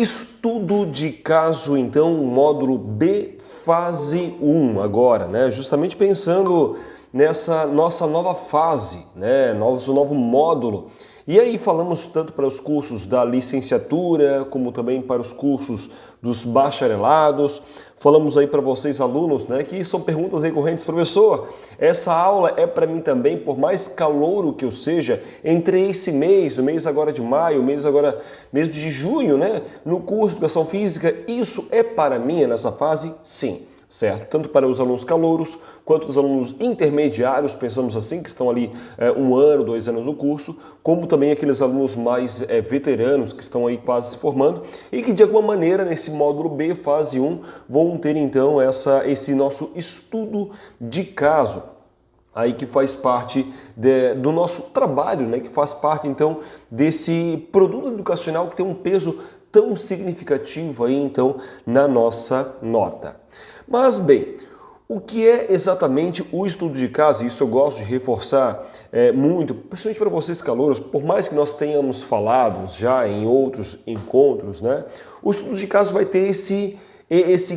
Estudo de caso, então, módulo B, fase 1 agora, né? Justamente pensando nessa nossa nova fase, né? Nosso novo módulo. E aí falamos tanto para os cursos da licenciatura, como também para os cursos dos bacharelados. Falamos aí para vocês alunos, né, que são perguntas recorrentes. Professor, essa aula é para mim também, por mais calouro que eu seja, entre esse mês, o mês agora de maio, o mês agora, mês de junho, né, no curso de Educação Física, isso é para mim nessa fase? Sim. Certo? Tanto para os alunos calouros, quanto os alunos intermediários, pensamos assim, que estão ali 1 ano, 2 anos no curso, como também aqueles alunos mais veteranos, que estão aí quase se formando, e que de alguma maneira, nesse módulo B, fase 1, vão ter então esse nosso estudo de caso, aí que faz parte do nosso trabalho, né? Que faz parte então desse produto educacional que tem um peso tão significativo aí então na nossa nota. Mas, bem, o que é exatamente o estudo de caso? Isso eu gosto de reforçar muito, principalmente para vocês calouros, por mais que nós tenhamos falado já em outros encontros, né? O estudo de caso vai ter esse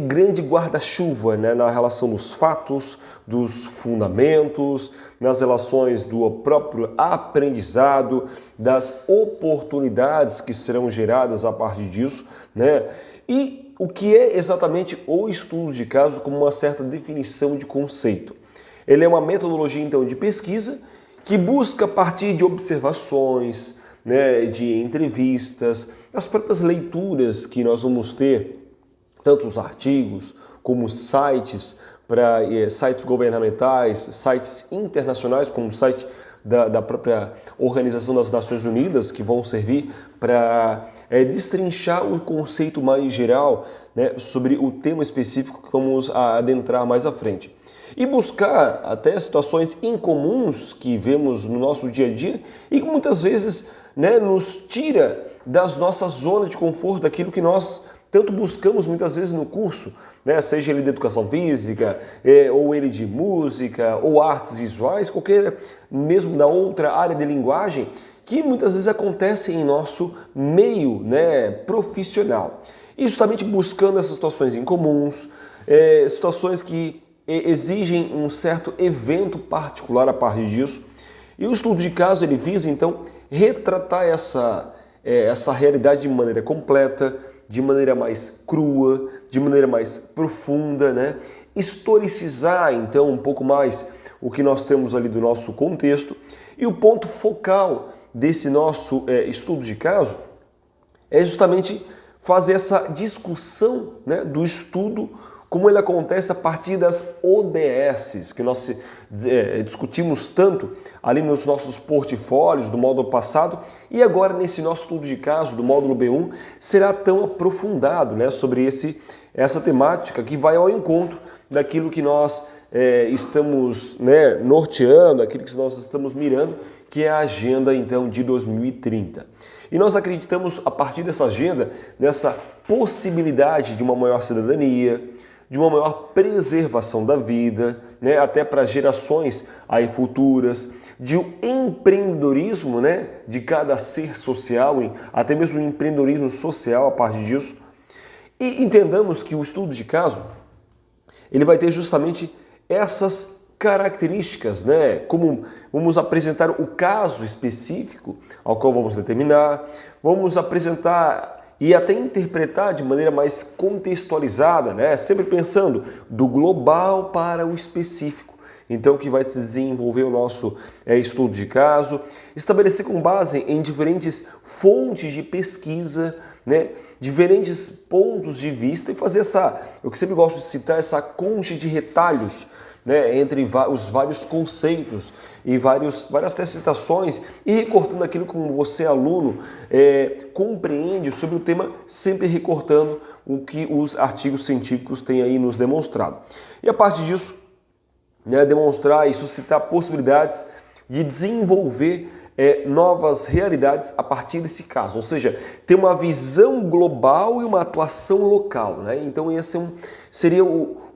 grande guarda-chuva, né, na relação dos fatos, dos fundamentos, nas relações do próprio aprendizado, das oportunidades que serão geradas a partir disso, né? E o que é exatamente o estudo de caso como uma certa definição de conceito? Ele é uma metodologia, então, de pesquisa que busca, a partir de observações, né, de entrevistas, das próprias leituras que nós vamos ter, tanto os artigos como sites, para sites governamentais, sites internacionais, como o site da própria Organização das Nações Unidas, que vão servir para destrinchar o conceito mais geral, né, sobre o tema específico que vamos adentrar mais à frente. E buscar até situações incomuns que vemos no nosso dia a dia e que muitas vezes, né, nos tira das nossas zonas de conforto, daquilo que nós tanto buscamos muitas vezes no curso, né? Seja ele de educação física, ou ele de música, ou artes visuais, qualquer mesmo da outra área de linguagem, que muitas vezes acontecem em nosso meio, né, profissional. E justamente buscando essas situações incomuns, situações que exigem um certo evento particular a partir disso. E o estudo de caso ele visa então retratar essa realidade de maneira completa, de maneira mais crua, de maneira mais profunda, né? Historicizar então um pouco mais o que nós temos ali do nosso contexto. E o ponto focal desse nosso estudo de caso é justamente fazer essa discussão, né, do estudo, como ele acontece a partir das ODSs, que nós discutimos tanto ali nos nossos portfólios do módulo passado, e agora nesse nosso estudo de caso do módulo B1 será tão aprofundado, né, sobre essa temática que vai ao encontro daquilo que nós estamos, né, norteando, aquilo que nós estamos mirando, que é a agenda então de 2030. E nós acreditamos, a partir dessa agenda, nessa possibilidade de uma maior cidadania, de uma maior preservação da vida, né, até para gerações aí futuras, de um empreendedorismo, né, de cada ser social, até mesmo um empreendedorismo social a partir disso. E entendamos que o estudo de caso, ele vai ter justamente essas características, né, como vamos apresentar o caso específico ao qual vamos determinar, vamos apresentar e até interpretar de maneira mais contextualizada, né? Sempre pensando do global para o específico. Então, que vai se desenvolver o nosso estudo de caso, estabelecer com base em diferentes fontes de pesquisa, né? Diferentes pontos de vista e fazer eu que sempre gosto de citar, essa concha de retalhos, né, entre os vários conceitos e várias citações e recortando aquilo como você, aluno, compreende sobre o tema, sempre recortando o que os artigos científicos têm aí nos demonstrado. E a partir disso, né, demonstrar e suscitar possibilidades de desenvolver novas realidades a partir desse caso, ou seja, ter uma visão global e uma atuação local, né? Então esse seria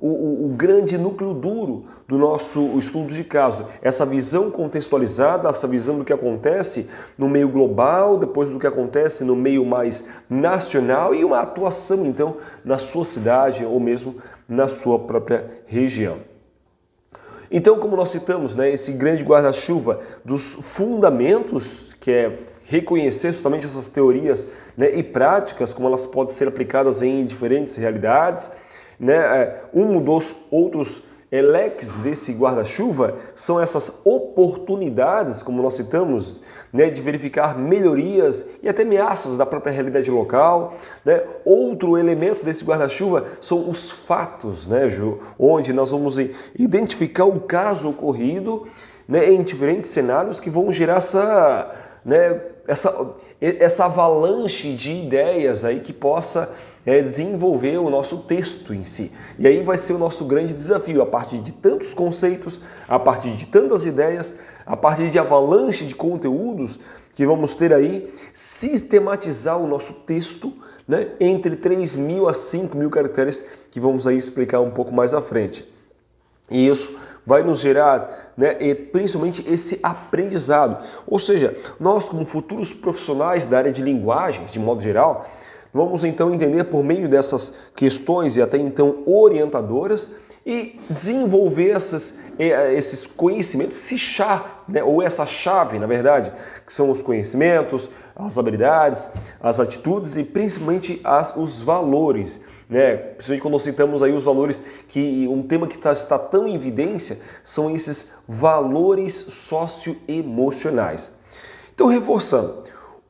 o grande núcleo duro do nosso estudo de caso. Essa visão contextualizada, essa visão do que acontece no meio global, depois do que acontece no meio mais nacional e uma atuação, então, na sua cidade ou mesmo na sua própria região. Então, como nós citamos, né, esse grande guarda-chuva dos fundamentos, que é reconhecer justamente essas teorias, né, e práticas, como elas podem ser aplicadas em diferentes realidades, né, um dos outros leques desse guarda-chuva são essas oportunidades, como nós citamos, né, de verificar melhorias e até ameaças da própria realidade local, né? Outro elemento desse guarda-chuva são os fatos, né, Ju, onde nós vamos identificar o caso ocorrido, né, em diferentes cenários que vão gerar essa avalanche de ideias aí que possa desenvolver o nosso texto em si. E aí vai ser o nosso grande desafio, a partir de tantos conceitos, a partir de tantas ideias, a partir de avalanche de conteúdos que vamos ter aí, sistematizar o nosso texto, né, entre 3.000 a 5.000 caracteres, que vamos aí explicar um pouco mais à frente. E isso vai nos gerar, né, principalmente esse aprendizado. Ou seja, nós como futuros profissionais da área de linguagens, de modo geral, vamos então entender por meio dessas questões e até então orientadoras e desenvolver esses conhecimentos, né, ou essa chave, na verdade, que são os conhecimentos, as habilidades, as atitudes e principalmente os valores. Né? Principalmente quando nós citamos aí os valores, que um tema que está tão em evidência são esses valores socioemocionais. Então, reforçando,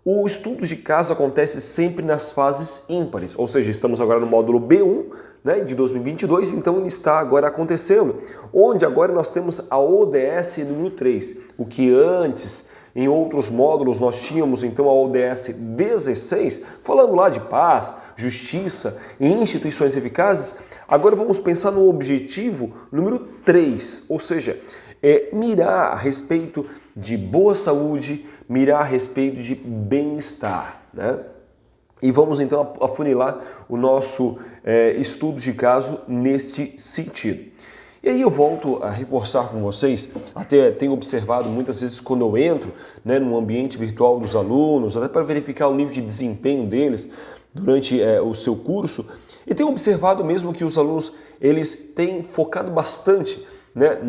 o estudo de caso acontece sempre nas fases ímpares, ou seja, estamos agora no módulo B1, né, de 2022, então ele está agora acontecendo, onde agora nós temos a ODS número 3, o que antes, em outros módulos, nós tínhamos então a ODS 16, falando lá de paz, justiça e instituições eficazes. Agora vamos pensar no objetivo número 3, ou seja, mirar a respeito de boa saúde, mirar a respeito de bem-estar, né? E vamos então afunilar o nosso estudo de caso neste sentido. E aí eu volto a reforçar com vocês, até tenho observado muitas vezes quando eu entro, né, no ambiente virtual dos alunos, até para verificar o nível de desempenho deles durante o seu curso, e tenho observado mesmo que os alunos eles têm focado bastante, né,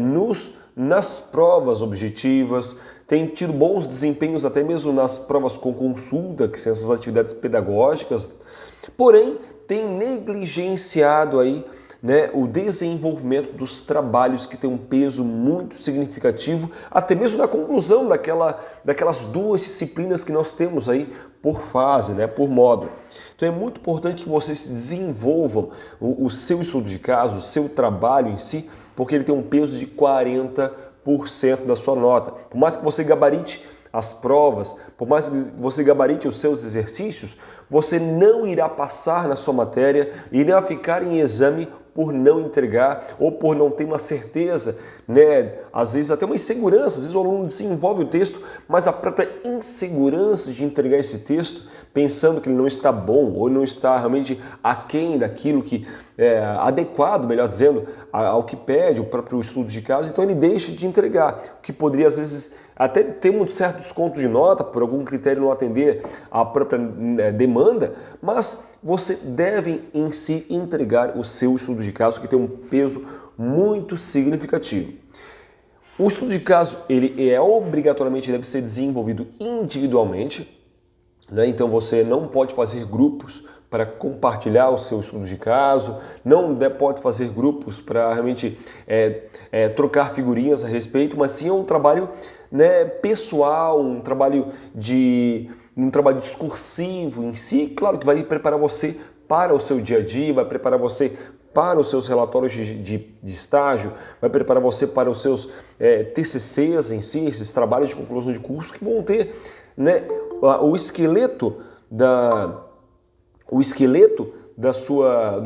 nas provas objetivas, têm tido bons desempenhos até mesmo nas provas com consulta, que são essas atividades pedagógicas, porém tem negligenciado aí, né, o desenvolvimento dos trabalhos que tem um peso muito significativo, até mesmo na conclusão daquelas duas disciplinas que nós temos aí por fase, né, por módulo. Então é muito importante que vocês desenvolvam o seu estudo de caso, o seu trabalho em si, porque ele tem um peso de 40% da sua nota. Por mais que você gabarite as provas, por mais que você gabarite os seus exercícios, você não irá passar na sua matéria e irá ficar em exame por não entregar ou por não ter uma certeza, né? Às vezes até uma insegurança, às vezes o aluno desenvolve o texto, mas a própria insegurança de entregar esse texto, pensando que ele não está bom ou não está realmente aquém daquilo que é adequado, melhor dizendo, ao que pede o próprio estudo de caso, então ele deixa de entregar, o que poderia às vezes até ter um certo desconto de nota por algum critério não atender à própria demanda, mas você deve em si entregar o seu estudo de caso, que tem um peso muito significativo. O estudo de caso ele obrigatoriamente deve ser desenvolvido individualmente, né? Então você não pode fazer grupos para compartilhar o seu estudo de caso, não pode fazer grupos para realmente trocar figurinhas a respeito, mas sim é um trabalho, né, pessoal, um trabalho discursivo em si, claro que vai preparar você para o seu dia a dia, vai preparar você para os seus relatórios de estágio, vai preparar você para os seus TCCs em si, esses trabalhos de conclusão de curso que vão ter, né, o esqueleto do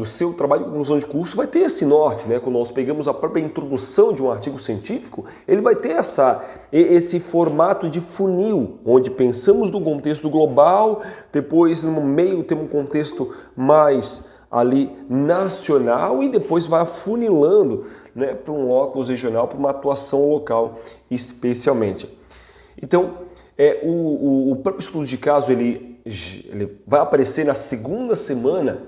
seu trabalho de conclusão de curso vai ter esse norte, né? Quando nós pegamos a própria introdução de um artigo científico, ele vai ter esse formato de funil, onde pensamos no contexto global, depois no meio temos um contexto mais ali nacional e depois vai afunilando, né, para um locus regional, para uma atuação local especialmente. Então, o próprio estudo de caso ele vai aparecer na segunda semana,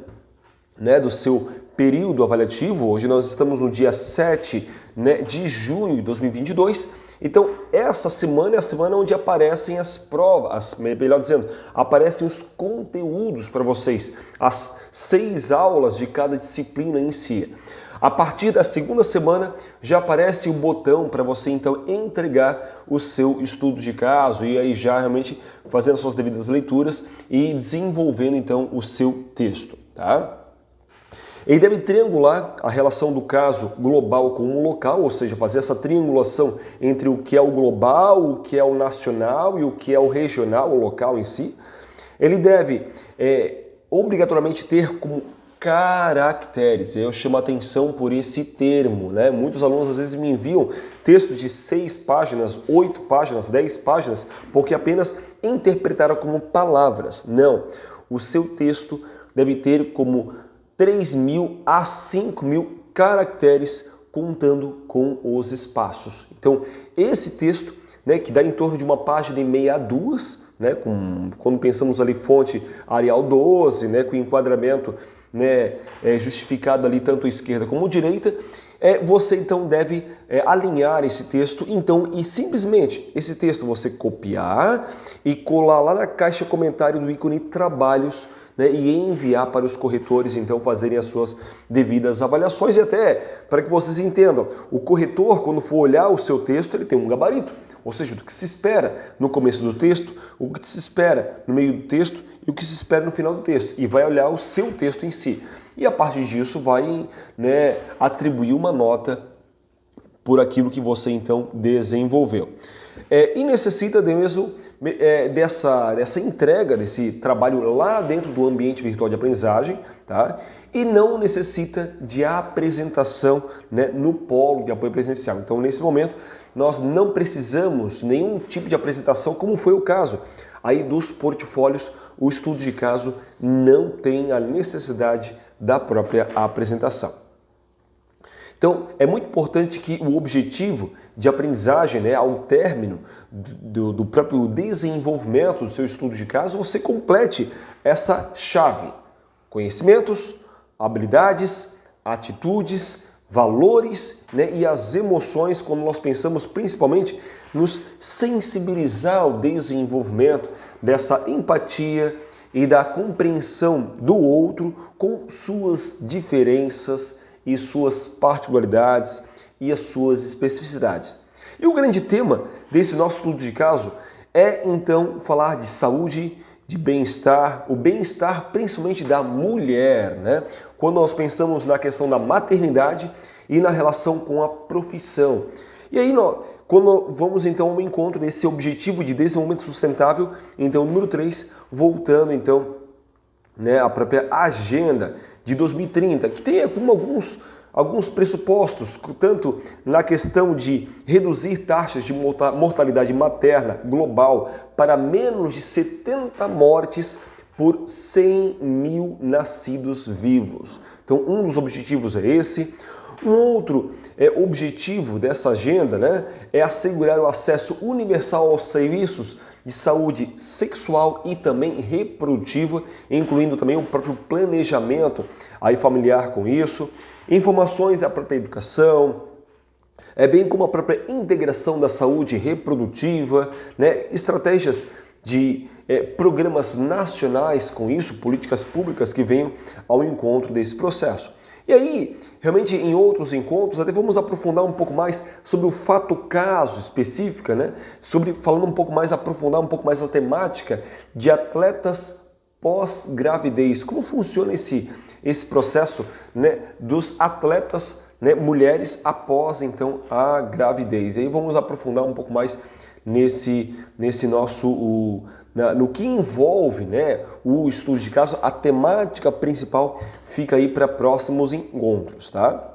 né, do seu período avaliativo. Hoje nós estamos no dia 7, né, de junho de 2022. Então, essa semana é a semana onde aparecem as provas, melhor dizendo, aparecem os conteúdos para vocês, as 6 aulas de cada disciplina em si. A partir da segunda semana já aparece o botão para você então entregar o seu estudo de caso e aí já realmente fazendo suas devidas leituras e desenvolvendo então o seu texto, tá? Ele deve triangular a relação do caso global com o local, ou seja, fazer essa triangulação entre o que é o global, o que é o nacional e o que é o regional, o local em si. Ele deve obrigatoriamente ter como caracteres. Eu chamo a atenção por esse termo, né? Muitos alunos às vezes me enviam textos de 6 páginas, 8 páginas, 10 páginas, porque apenas interpretaram como palavras. Não, o seu texto deve ter como 3.000 a 5.000 caracteres, contando com os espaços. Então, esse texto, né, que dá em torno de uma página e meia a 2, né, quando pensamos ali fonte Arial 12, né, com enquadramento, né, justificado ali tanto à esquerda como à direita, você então deve alinhar esse texto, então, e simplesmente esse texto você copiar e colar lá na caixa comentário do ícone trabalhos, né, e enviar para os corretores então fazerem as suas devidas avaliações. E até para que vocês entendam, o corretor, quando for olhar o seu texto, ele tem um gabarito, ou seja, do que se espera no começo do texto, o que se espera no meio do texto e o que se espera no final do texto, e vai olhar o seu texto em si. E a partir disso vai, né, atribuir uma nota por aquilo que você então desenvolveu. E necessita mesmo dessa entrega, desse trabalho lá dentro do ambiente virtual de aprendizagem, tá? E não necessita de apresentação, né, no polo de apoio presencial. Então, nesse momento, nós não precisamos nenhum tipo de apresentação, como foi o caso aí dos portfólios. O estudo de caso não tem a necessidade da própria apresentação. Então, é muito importante que o objetivo de aprendizagem, né, ao término do próprio desenvolvimento do seu estudo de caso, você complete essa chave: conhecimentos, habilidades, atitudes, valores, né, e as emoções, quando nós pensamos principalmente nos sensibilizar ao desenvolvimento dessa empatia e da compreensão do outro com suas diferenças e suas particularidades e as suas especificidades. E o grande tema desse nosso estudo de caso é então falar de saúde, de bem-estar, o bem-estar principalmente da mulher, né? Quando nós pensamos na questão da maternidade e na relação com a profissão. E aí, quando vamos então ao encontro desse objetivo de desenvolvimento sustentável, então número 3, voltando então, né, a própria agenda de 2030, que tem alguns pressupostos, tanto na questão de reduzir taxas de mortalidade materna global para menos de 70 mortes por 100.000 nascidos vivos. Então, um dos objetivos é esse. Um outro objetivo dessa agenda, né, é assegurar o acesso universal aos serviços de saúde sexual e também reprodutiva, incluindo também o próprio planejamento aí familiar com isso, informações à própria educação, bem como a própria integração da saúde reprodutiva, né, estratégias de programas nacionais com isso, políticas públicas que venham ao encontro desse processo. E aí, realmente em outros encontros, até vamos aprofundar um pouco mais sobre o fato caso específica, né? Falando um pouco mais, aprofundar um pouco mais a temática de atletas pós-gravidez. Como funciona esse processo, né, dos atletas, né, mulheres após então a gravidez. E aí vamos aprofundar um pouco mais nesse nosso no que envolve, né, o estudo de caso. A temática principal fica aí para próximos encontros, tá?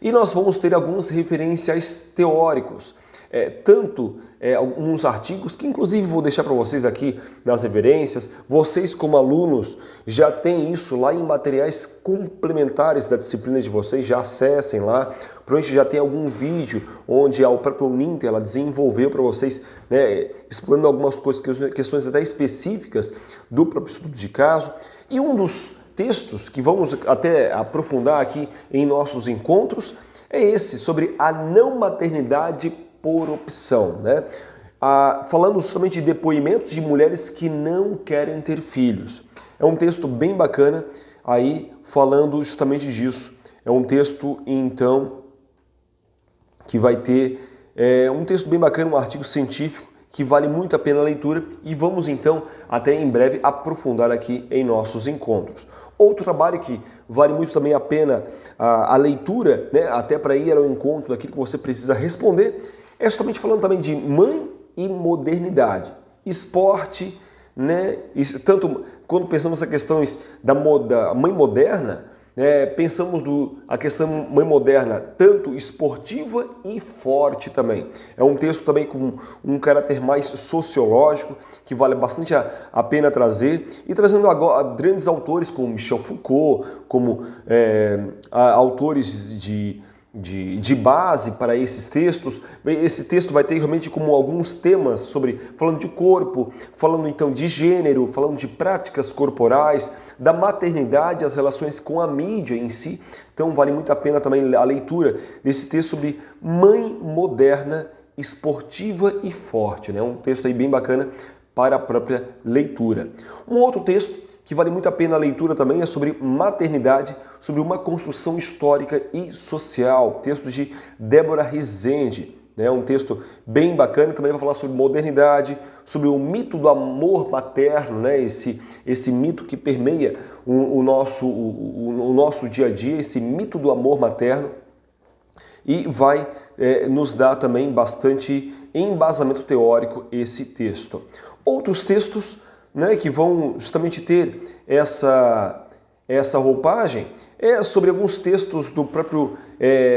E nós vamos ter alguns referenciais teóricos. alguns artigos que inclusive vou deixar para vocês aqui nas referências. Vocês como alunos já têm isso lá em materiais complementares da disciplina de vocês, já acessem lá. Provavelmente já tem algum vídeo onde a própria Uninter ela desenvolveu para vocês, né, explorando algumas coisas, questões até específicas do próprio estudo de caso. E um dos textos que vamos até aprofundar aqui em nossos encontros é esse, sobre a não maternidade por opção, né? Falando justamente de depoimentos de mulheres que não querem ter filhos. É um texto bem bacana aí falando justamente disso. É um texto, então, que vai ter um texto bem bacana, um artigo científico que vale muito a pena a leitura e vamos então até em breve aprofundar aqui em nossos encontros. Outro trabalho que vale muito também a pena a leitura, né, até para ir ao encontro daquilo que você precisa responder, é justamente falando também de mãe e modernidade, esporte, né, tanto quando pensamos em questões da mãe moderna, pensamos a questão mãe moderna, tanto esportiva e forte também. É um texto também com um caráter mais sociológico, que vale bastante a pena trazer, e trazendo agora grandes autores como Michel Foucault, como autores de base para esses textos. Esse texto vai ter realmente como alguns temas falando de corpo, falando então de gênero, falando de práticas corporais, da maternidade, as relações com a mídia em si. Então vale muito a pena também a leitura desse texto sobre mãe moderna, esportiva e forte, né? Um texto aí bem bacana para a própria leitura. Um outro texto que vale muito a pena a leitura também é sobre maternidade, sobre uma construção histórica e social. Texto de Débora Rezende, né? Um texto bem bacana, também vai falar sobre modernidade, sobre o mito do amor materno, né? Esse mito que permeia o nosso dia a dia, esse mito do amor materno, e vai nos dar também bastante embasamento teórico esse texto. Outros textos, né, que vão justamente ter essa roupagem sobre alguns textos do próprio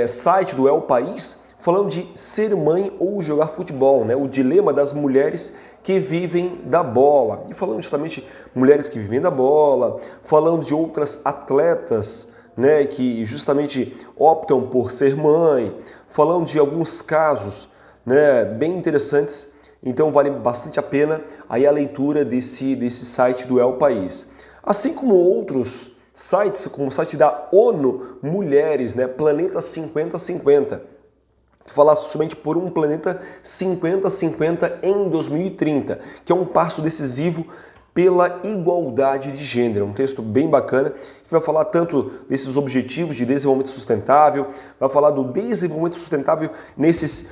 site do El País, falando de ser mãe ou jogar futebol, né, o dilema das mulheres que vivem da bola, e falando justamente mulheres que vivem da bola, falando de outras atletas, né, que justamente optam por ser mãe, falando de alguns casos, né, bem interessantes. Então vale bastante a pena aí a leitura desse site do El País. Assim como outros sites, como o site da ONU Mulheres, né, Planeta 5050, que fala somente por um planeta 50-50 em 2030, que é um passo decisivo pela igualdade de gênero. Um texto bem bacana que vai falar tanto desses objetivos de desenvolvimento sustentável, vai falar do desenvolvimento sustentável nesses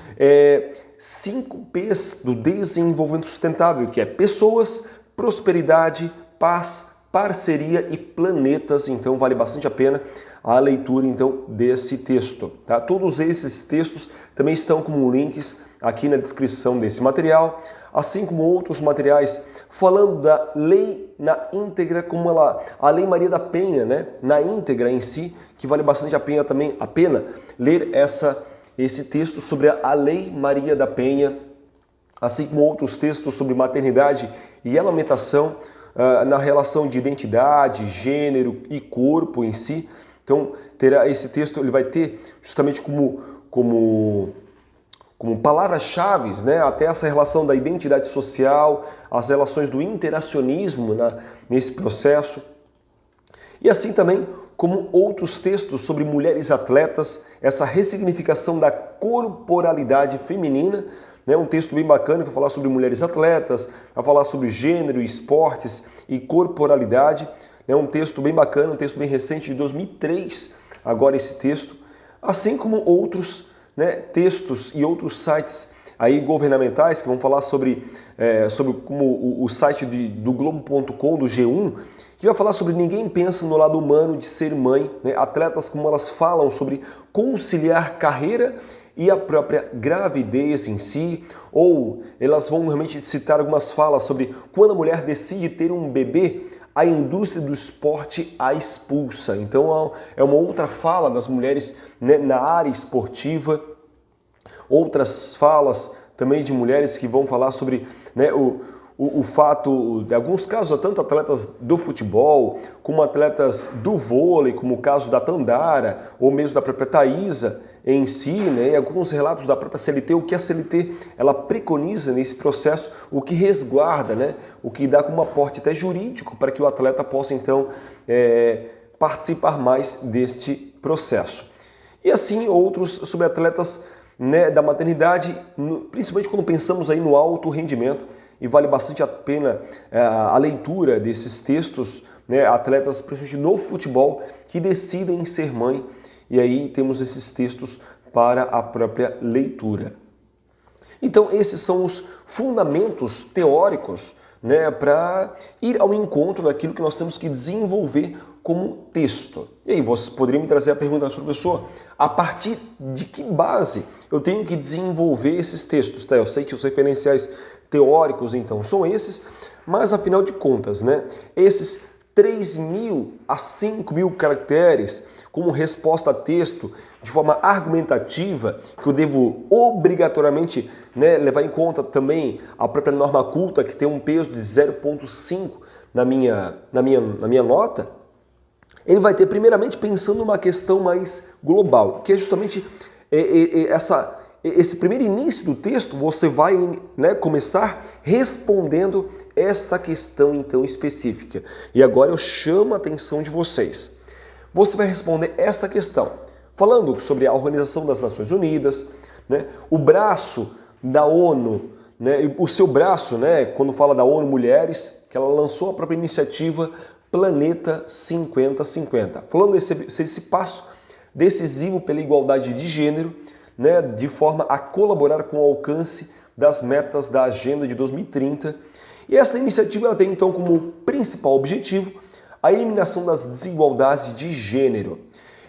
5 P's do desenvolvimento sustentável, que é pessoas, prosperidade, paz, parceria e planetas. Então vale bastante a pena a leitura então desse texto, tá? Todos esses textos também estão como links aqui na descrição desse material, assim como outros materiais falando da lei na íntegra, como a Lei Maria da Penha, né, na íntegra em si, que vale bastante a pena ler esse texto sobre a Lei Maria da Penha, assim como outros textos sobre maternidade e amamentação, na relação de identidade, gênero e corpo em si. Então, terá esse texto, ele vai ter justamente como palavras-chave, né, até essa relação da identidade social, as relações do interacionismo, né, nesse processo. E assim também como outros textos sobre mulheres atletas, essa ressignificação da corporalidade feminina, né, um texto bem bacana que vai falar sobre mulheres atletas, vai falar sobre gênero, esportes e corporalidade. É um texto bem bacana, um texto bem recente de 2003, agora esse texto, assim como outros, né, textos e outros sites aí governamentais que vão falar sobre como o site do Globo.com, do G1, que vai falar sobre ninguém pensa no lado humano de ser mãe, né, atletas como elas falam sobre conciliar carreira e a própria gravidez em si, ou elas vão realmente citar algumas falas sobre quando a mulher decide ter um bebê, a indústria do esporte a expulsa. Então é uma outra fala das mulheres, né, na área esportiva. outras falas também de mulheres que vão falar sobre, né, o fato de alguns casos, tanto atletas do futebol, como atletas do vôlei, como o caso da Tandara, ou mesmo da própria Thaisa em si, né, e alguns relatos da própria CLT, o que a CLT ela preconiza nesse processo, o que resguarda, né, o que dá como aporte até jurídico para que o atleta possa então participar mais deste processo. E assim outros sobre atletas, né, da maternidade, principalmente quando pensamos aí no alto rendimento, e vale bastante a pena a leitura desses textos, né, atletas, principalmente no futebol, que decidem ser mãe, e aí temos esses textos para a própria leitura. Então esses são os fundamentos teóricos, né, para ir ao encontro daquilo que nós temos que desenvolver como texto. E aí você poderia me trazer a pergunta, professor, a partir de que base eu tenho que desenvolver esses textos? Tá, eu sei que os referenciais teóricos, então, são esses, mas afinal de contas, né, esses 3.000 a 5.000 caracteres como resposta a texto de forma argumentativa, que eu devo obrigatoriamente, né, levar em conta também a própria norma culta, que tem um peso de 0,5 na minha nota, ele vai ter primeiramente pensando numa questão mais global, que é justamente esse primeiro início do texto. Você vai, né, começar respondendo esta questão então específica. E agora eu chamo a atenção de vocês. Você vai responder essa questão, falando sobre a Organização das Nações Unidas, né, o braço da ONU, né, o seu braço, né, quando fala da ONU Mulheres, que ela lançou a própria iniciativa Planeta 5050, falando desse passo decisivo pela igualdade de gênero, né, de forma a colaborar com o alcance das metas da Agenda de 2030. E esta iniciativa ela tem então como principal objetivo a eliminação das desigualdades de gênero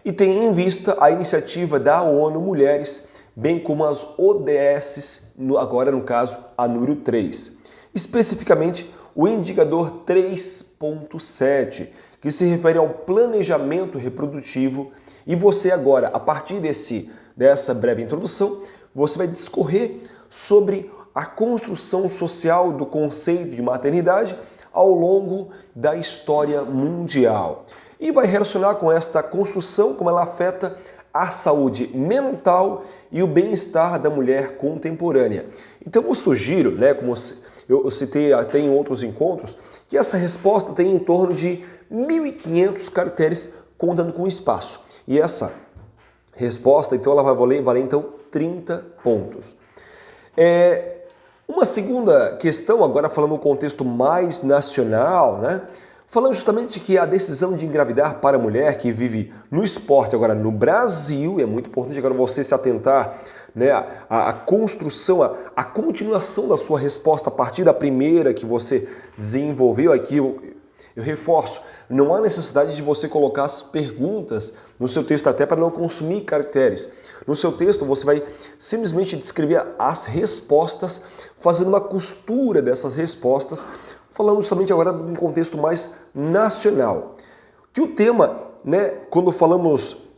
e tem em vista a iniciativa da ONU Mulheres, bem como as ODS, agora no caso a número 3. Especificamente o indicador 3.7, que se refere ao planejamento reprodutivo, e você agora, a partir dessa breve introdução, você vai discorrer sobre a construção social do conceito de maternidade ao longo da história mundial. E vai relacionar com esta construção, como ela afeta a saúde mental e o bem-estar da mulher contemporânea. Então eu sugiro, né, como eu citei até em outros encontros, que essa resposta tem em torno de 1.500 caracteres contando com espaço. E essa resposta, então, ela vai valer então 30 pontos. Uma segunda questão, agora falando no contexto mais nacional, né? Falando justamente que a decisão de engravidar para a mulher que vive no esporte agora no Brasil, é muito importante agora você se atentar, né, a construção, a continuação da sua resposta a partir da primeira que você desenvolveu aqui. Eu reforço, não há necessidade de você colocar as perguntas no seu texto, até para não consumir caracteres. No seu texto você vai simplesmente descrever as respostas, fazendo uma costura dessas respostas, falando somente agora de um contexto mais nacional. Que o tema, né, quando falamos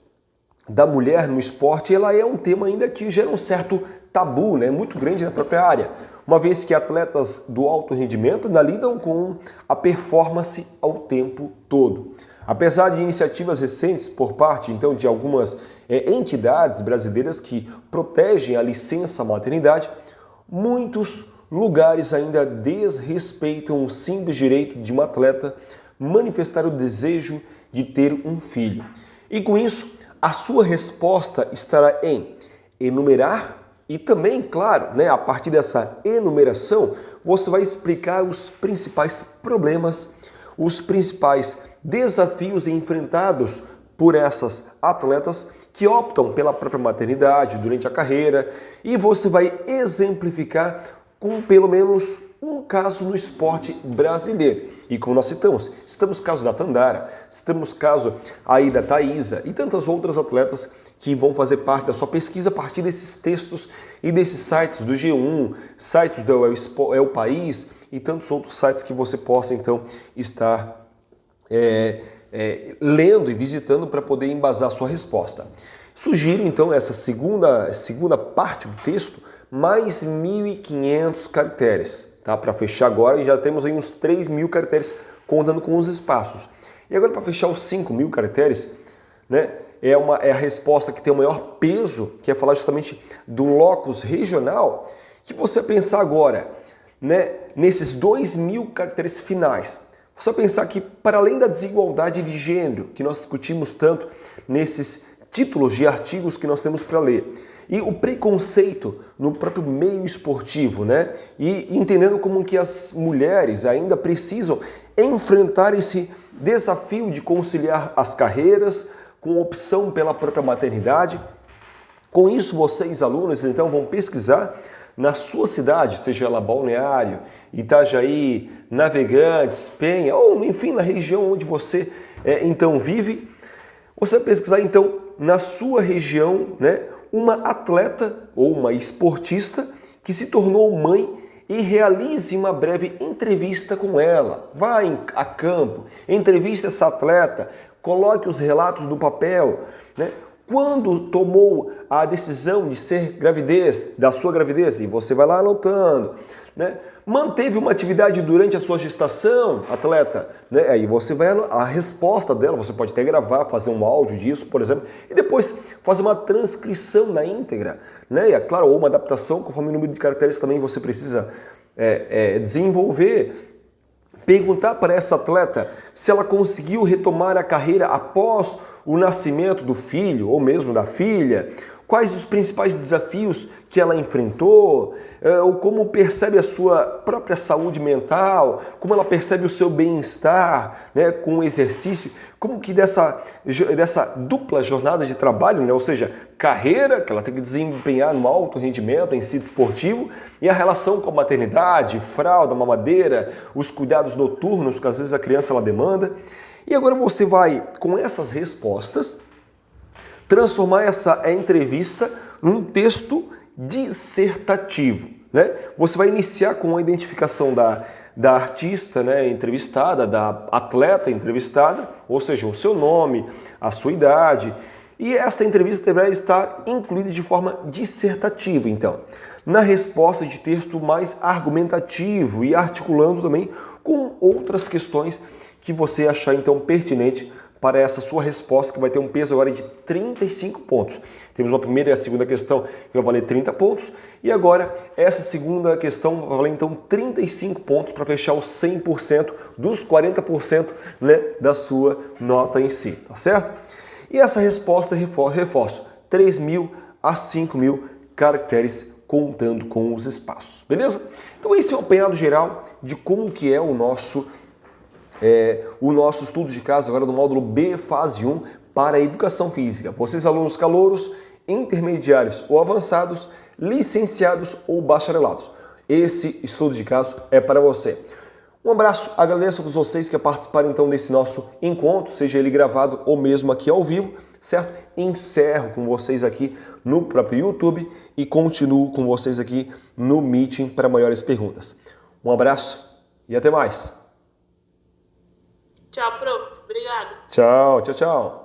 da mulher no esporte, ela é um tema ainda que gera um certo tabu, né, muito grande na própria área, uma vez que atletas do alto rendimento ainda lidam com a performance ao tempo todo. Apesar de iniciativas recentes por parte então de algumas entidades brasileiras que protegem a licença maternidade, muitos lugares ainda desrespeitam o simples direito de um atleta manifestar o desejo de ter um filho. E com isso, a sua resposta estará em enumerar e também, claro, né, a partir dessa enumeração, você vai explicar os principais problemas, os principais desafios enfrentados por essas atletas que optam pela própria maternidade durante a carreira, e você vai exemplificar com pelo menos um caso no esporte brasileiro. E como nós citamos caso da Tandara, citamos caso aí da Thaisa e tantas outras atletas que vão fazer parte da sua pesquisa a partir desses textos e desses sites do G1, sites do É o País e tantos outros sites que você possa então estar lendo e visitando para poder embasar a sua resposta. Sugiro então essa segunda parte do texto, mais 1.500 caracteres, tá? Para fechar agora, e já temos aí uns 3.000 caracteres contando com os espaços. E agora para fechar os 5.000 caracteres, né? É a resposta que tem o maior peso, que é falar justamente do locus regional, que você vai pensar agora, né? Nesses 2.000 caracteres finais. Você vai pensar que, para além da desigualdade de gênero, que nós discutimos tanto nesses títulos de artigos que nós temos para ler, e o preconceito no próprio meio esportivo, né? E entendendo como que as mulheres ainda precisam enfrentar esse desafio de conciliar as carreiras com opção pela própria maternidade. Com isso, vocês, alunos, então vão pesquisar na sua cidade, seja ela Balneário, Itajaí, Navegantes, Penha, ou enfim, na região onde você então vive. Você vai pesquisar então na sua região, né, uma atleta ou uma esportista que se tornou mãe e realize uma breve entrevista com ela. Vá a campo, entreviste essa atleta, coloque os relatos no papel, né? Quando tomou a decisão de ser gravidez, da sua gravidez, e você vai lá anotando, né? Manteve uma atividade durante a sua gestação, atleta, né? Aí você vai a resposta dela, você pode até gravar, fazer um áudio disso, por exemplo, e depois fazer uma transcrição na íntegra, né? E é claro, ou uma adaptação, conforme o número de caracteres também você precisa desenvolver. Perguntar para essa atleta se ela conseguiu retomar a carreira após o nascimento do filho ou mesmo da filha, quais os principais desafios que ela enfrentou, ou como percebe a sua própria saúde mental, como ela percebe o seu bem-estar, né, com o exercício, como que dessa dupla jornada de trabalho, né, ou seja, carreira, que ela tem que desempenhar no alto rendimento em sítio esportivo, e a relação com a maternidade, fralda, mamadeira, os cuidados noturnos que às vezes a criança ela demanda. E agora você vai, com essas respostas, transformar essa entrevista num texto dissertativo, né? Você vai iniciar com a identificação da artista, né, entrevistada, da atleta entrevistada, ou seja, o seu nome, a sua idade, e esta entrevista deverá estar incluída de forma dissertativa, então, na resposta de texto mais argumentativo e articulando também com outras questões que você achar então pertinente para essa sua resposta, que vai ter um peso agora de 35 pontos. Temos uma primeira e a segunda questão que vai valer 30 pontos, e agora essa segunda questão vai valer então 35 pontos para fechar os 100% dos 40%, né, da sua nota em si, tá certo? E essa resposta, reforço, 3.000 a 5.000 caracteres contando com os espaços, beleza? Então esse é o apanhado geral de como que é o nosso estudo de caso agora do módulo B, fase 1, para a educação física. Vocês, alunos calouros, intermediários ou avançados, licenciados ou bacharelados. Esse estudo de caso é para você. Um abraço, agradeço a todos vocês que participaram então desse nosso encontro, seja ele gravado ou mesmo aqui ao vivo, certo? Encerro com vocês aqui no próprio YouTube e continuo com vocês aqui no Meeting para maiores perguntas. Um abraço e até mais! Tchau, prof. Obrigado. Tchau, tchau, tchau.